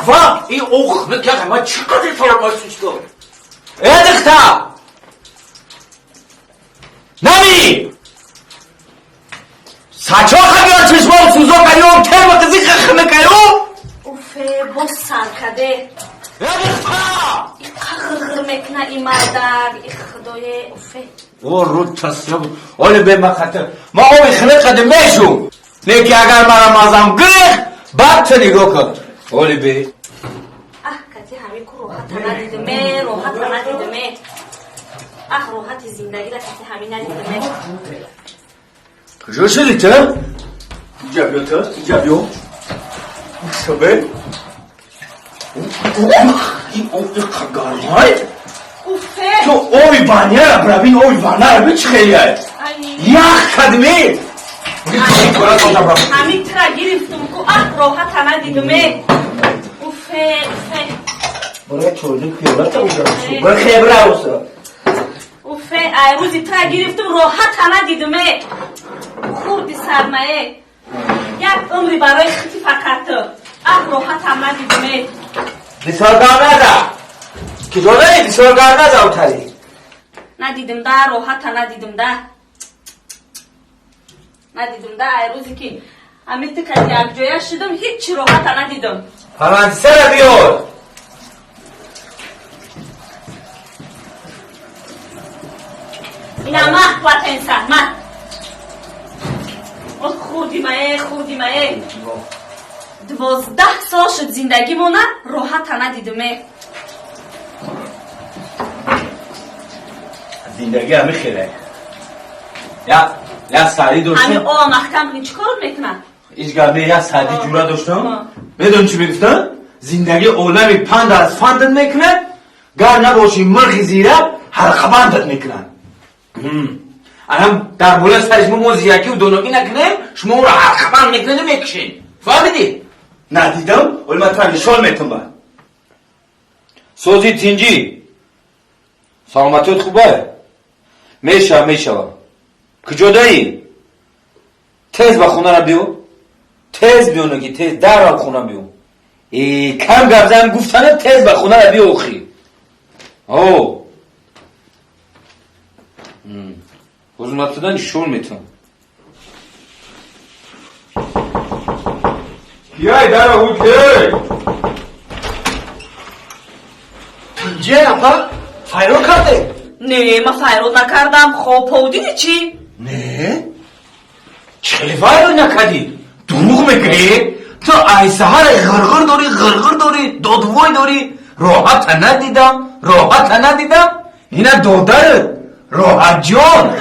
Va, این اوخ نکرد ما چقدر فرماسیش کن ادختا نمی ساچو خبیان چشمان سوزو کریو کرم قزی خخمه کریو اوفه باز سر کده ادختا خخخر مکنه ای مردر ای خدای اوفه او رو تصرف اولی به ما خطر ما اوی خلق قده میشو لیکی اگر مرا مازم گریخ بعد تو نگاه کن اولی به کتی همین که روحت ندیدمه روحت ندیدمه روحت زندگی را کتی همین ندیدمه کجا شدی تو؟ اینجا بیا تو اینجا بیا شبه این اوی خگارهای اوفه تو اوی بانیه را برابین اوی بانیه را بیچ خیلی های یخ کدمی همین ترا گرفتم که روحت ندیدمه اوفه اوفه برای چوزی خیبرت اوزا برای خیبره اوزا اوفه روزی ترا گرفتم روحت ندیدمه خوردی سرمایه یک عمری برای خطی فقط روحت ندیدمه دیسارگار نده کجا داری دیسارگار نده اوتاری ندیدم ده روحت ندیدم ده ندیدم ده روزی که همین تکت یک جایه شدم هیچی روحت ندیدم فرانسه را بیار اینا مه قوت انسان مه خوردی مایه 12 سال شد زندگی مونه راحت ندیدمه زندگی همه خیره یا سری همین داشتم او محکم چی کار میکنه ایش گرمه یا سری جورا داشتم بدون چی بگفتم زندگی اولمی پند از فندت میکنه گر نباشی مرغی زیره حلقه بندت میکنن الان در بوله سرش موزی یکی و دونوگی نکنه شما او را حلقه بند میکنه میکشین فهمیدی؟ ندیدم ولی من تو نشان میتونم با سوزی تینجی سلامتیت خوبه؟ میشه کجا دایی؟ تیز با خونه را بیو تیز بیو نگی تیز در را خونه بیو کم گرزن گفتنه تیز با خونه را بیو اخی او حضورت دادن شون میتون بیای در را بود که تنجه اپا فایرو کرده نه ما فایرو نکردم خوب پودیدی چی؟ نه چه فایرو نکردی؟ دروغ میکنی؟ تو ایسهر غرغر داری دودوای داری راحت ندیدم اینا دودر راحت جان